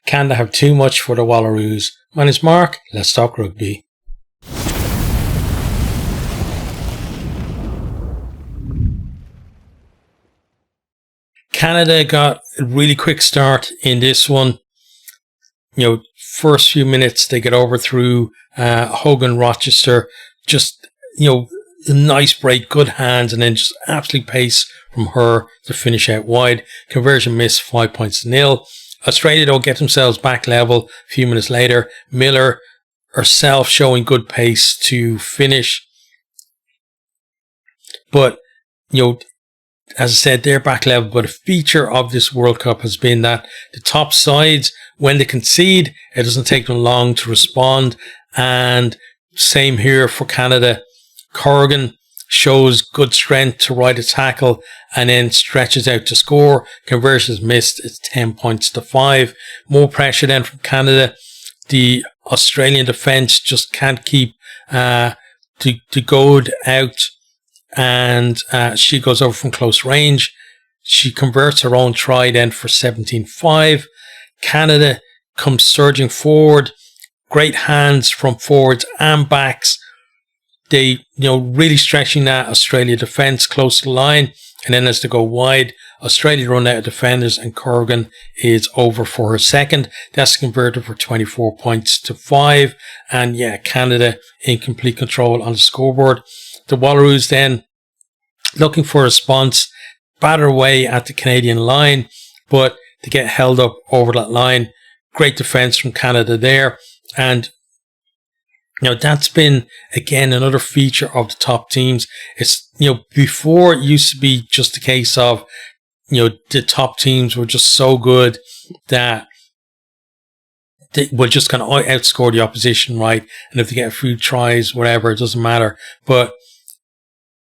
Canada have too much for the Walaroos. My name's Mark. Let's talk rugby. Canada got a really quick start in this one. First few minutes they get over through Hogan Rochester. Just, a nice break, good hands, and then just absolute pace from her to finish out wide. Conversion missed, 5 points to 0. Australia don't get themselves back level a few minutes later. Miller herself showing good pace to finish. But, as I said, they're back level. But a feature of this World Cup has been that the top sides, when they concede, it doesn't take them long to respond. And same here for Canada. Corrigan shows good strength to ride a tackle and then stretches out to score. Conversions missed. It's 10 points to 5. More pressure then from Canada. The Australian defence just can't keep the goad out, and she goes over from close range. She converts her own try then for 17-5. Canada comes surging forward. Great hands from forwards and backs. They, really stretching that Australia defence close to the line. And then as they go wide, Australia run out of defenders and Corrigan is over for her second. That's converted for 24 points to 5. And Canada in complete control on the scoreboard. The Walaroos then looking for a response, batter away at the Canadian line, but they get held up over that line. Great defence from Canada there. And that's been, again, another feature of the top teams. It's, before it used to be just a case of, the top teams were just so good that they were just going to outscore the opposition, right? And if they get a few tries, whatever, it doesn't matter. But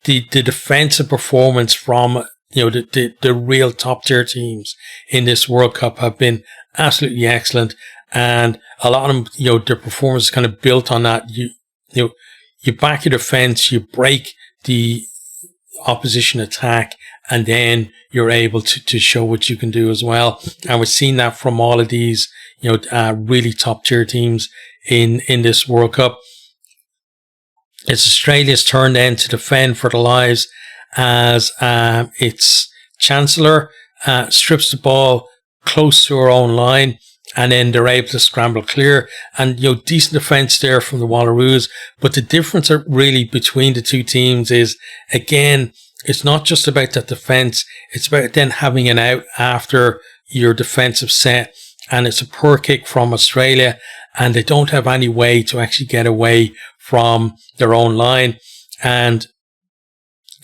the defensive performance from, the real top tier teams in this World Cup have been absolutely excellent. And a lot of them, their performance is kind of built on that. You back your defense, you break the opposition attack, and then you're able to show what you can do as well. And we've seen that from all of these, really top tier teams in this World Cup. It's Australia's turn then to defend for their lives as its Chancellor strips the ball close to her own line. And then they're able to scramble clear. And, decent defence there from the Walaroos. But the difference really between the two teams is, again, it's not just about that defence. It's about then having an out after your defensive set. And it's a poor kick from Australia. And they don't have any way to actually get away from their own line. And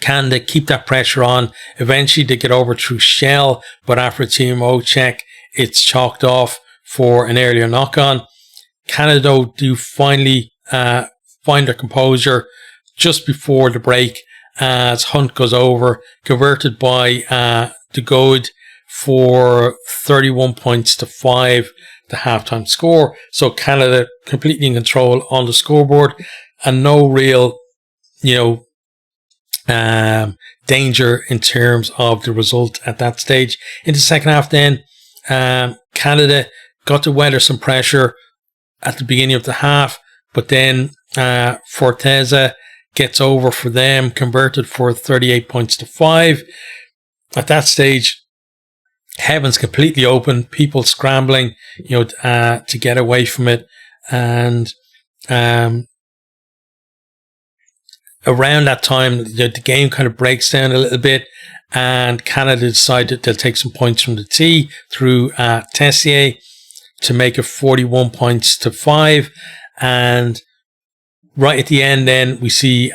can they keep that pressure on? Eventually they get over through Shell. But after a TMO check, it's chalked off for an earlier knock-on. Canada do finally find their composure just before the break as Hunt goes over, converted by the goad for 31 points to 5, the halftime score. So Canada completely in control on the scoreboard and no real, danger in terms of the result at that stage. In the second half then, Canada got to weather some pressure at the beginning of the half, but then Forteza gets over for them, converted for 38 points to 5. At that stage, heaven's completely open, people scrambling, to get away from it. And around that time, the game kind of breaks down a little bit. And Canada decided they'll take some points from the tee through Tessier to make it 41 points to 5. And right at the end then, we see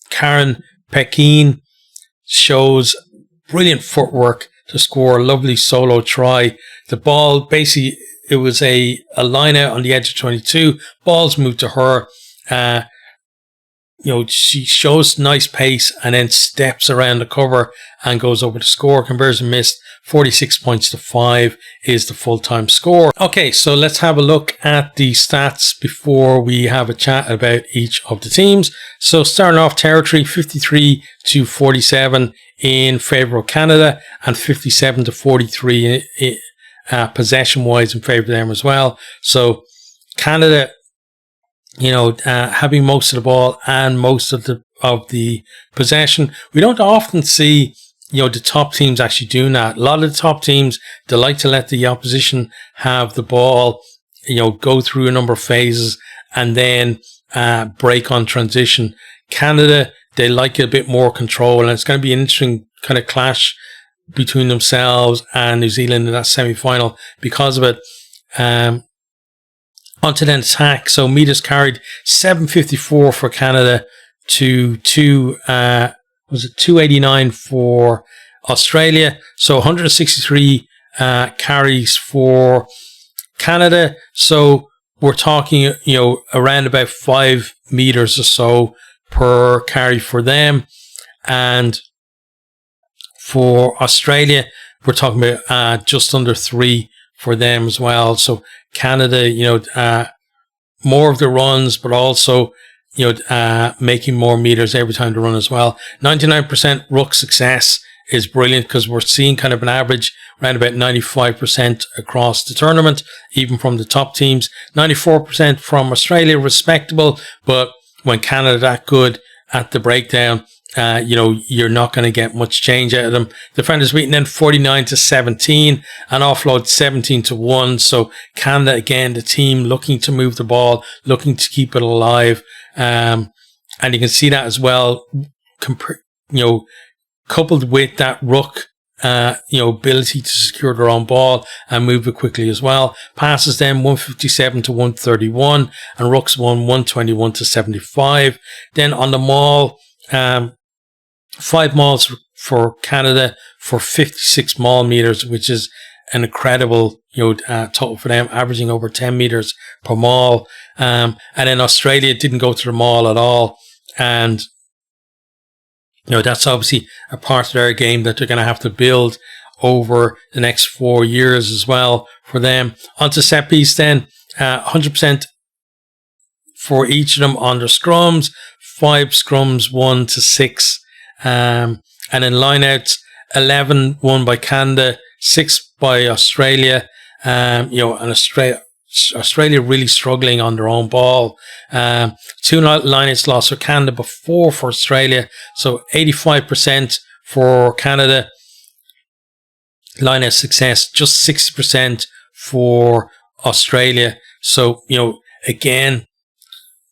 Karen Pekin shows brilliant footwork to score a lovely solo try. The ball, basically, it was a line out on the edge of 22. Ball's moved to her. She shows nice pace and then steps around the cover and goes over to score. Conversion missed. 46 points to 5 is the full-time score. Okay, so let's have a look at the stats before we have a chat about each of the teams. So starting off, territory 53 to 47 in favour of Canada and 57 to 43 possession-wise in favour of them as well. So Canada, having most of the ball and most of the possession. We don't often see, the top teams actually doing that. A lot of the top teams, they like to let the opposition have the ball, go through a number of phases and then break on transition. Canada, they like a bit more control, and it's going to be an interesting kind of clash between themselves and New Zealand in that semi-final because of it. Onto then attack. So meters carried 754 for Canada to 289 for Australia. So 163 carries for Canada. So we're talking, around about 5 meters or so per carry for them. And for Australia, we're talking about just under 3 for them as well. So Canada, more of the runs, but also, making more meters every time they run as well. 99% ruck success is brilliant because we're seeing kind of an average around about 95% across the tournament, even from the top teams. 94% from Australia, respectable, but when Canada that good at the breakdown, you're not going to get much change out of them. Defenders beaten then 49-17 and offload 17-1. So Canada, again, the team looking to move the ball, looking to keep it alive. And you can see that as well, coupled with that ruck, ability to secure their own ball and move it quickly as well. Passes them 157-131 and rucks won 121-75. Then on the maul, 5 mauls for Canada for 56 maul meters, which is an incredible, total for them, averaging over 10 meters per maul. And then Australia didn't go to the maul at all. And, that's obviously a part of their game that they're going to have to build over the next 4 years as well for them. Onto set piece then, 100% for each of them on their scrums, 5 scrums, 1-6. And then lineouts, 11 won by Canada, 6 by Australia. And Australia really struggling on their own ball. 2 lineouts lost for Canada, but 4 for Australia. So 85% for Canada. Lineout success, just 60% for Australia. So, again,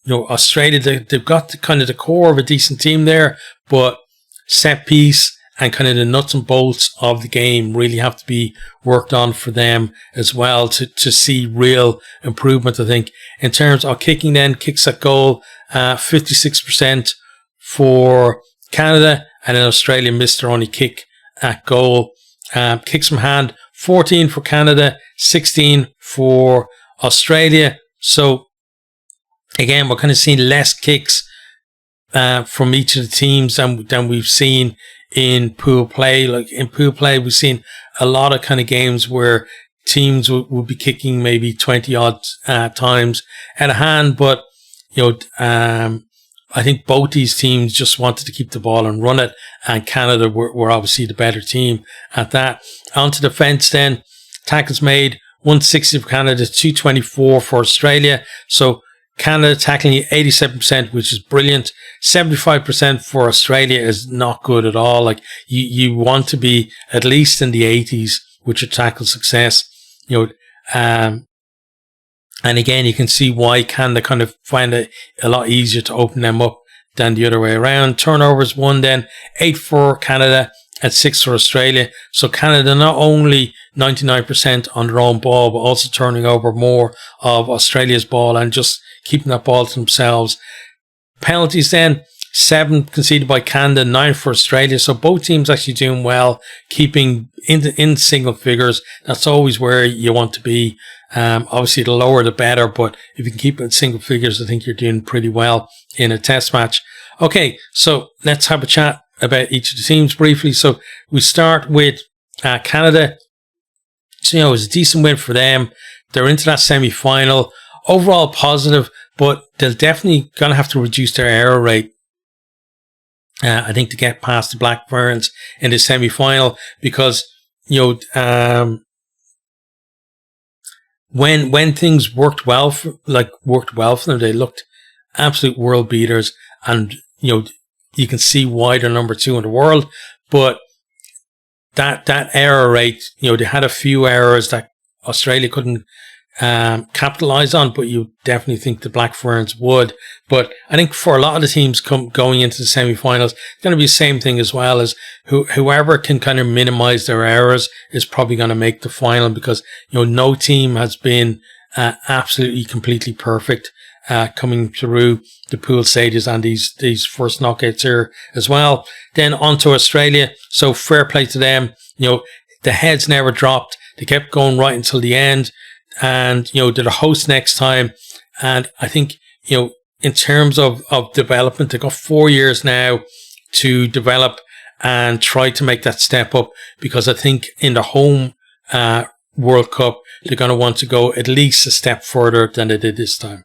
Australia, they've got the core of a decent team there, but set piece and kind of the nuts and bolts of the game really have to be worked on for them as well to see real improvement, I think. In terms of kicking then, kicks at goal, 56% for Canada, and then Australia missed their only kick at goal. Kicks from hand, 14 for Canada, 16 for Australia. So again, we're kind of seeing less kicks from each of the teams than we've seen in pool play. Like in pool play, we've seen a lot of kind of games where teams will be kicking maybe 20 odd times at a hand, but I think both these teams just wanted to keep the ball and run it, and Canada were obviously the better team at that. Onto defence then, tackles made, 160 for Canada, 224 for Australia. So Canada tackling 87%, which is brilliant. 75% for Australia is not good at all. Like you want to be at least in the 80s with your tackle success. And again, you can see why Canada kind of find it a lot easier to open them up than the other way around. Turnovers 1 then, 8 for Canada and 6 for Australia. So Canada not only 99% on their own ball, but also turning over more of Australia's ball and just keeping that ball to themselves. Penalties then, 7 conceded by Canada, 9 for Australia. So both teams actually doing well, keeping in single figures. That's always where you want to be. Obviously, the lower the better, but if you can keep it in single figures, I think you're doing pretty well in a test match. Okay, so let's have a chat about each of the teams briefly. So we start with Canada. So, it was a decent win for them. They're into that semi-final. Overall positive, but they're definitely going to have to reduce their error rate, I think, to get past the Black Ferns in the semi-final, because, when things worked well for them, they looked absolute world beaters, and you can see why they're number 2 in the world. But that error rate, they had a few errors that Australia couldn't capitalize on, but you definitely think the Black Ferns would. But I think for a lot of the teams going into the semi-finals, it's going to be the same thing as well, as whoever can kind of minimize their errors is probably going to make the final, because no team has been absolutely completely perfect coming through the pool stages and these first knockouts here as well. Then on to Australia, so fair play to them. The heads never dropped. They kept going right until the end, and they're the host next time. And I think in terms of development, they've got 4 years now to develop and try to make that step up, because I think in the home World Cup they're going to want to go at least a step further than they did this time.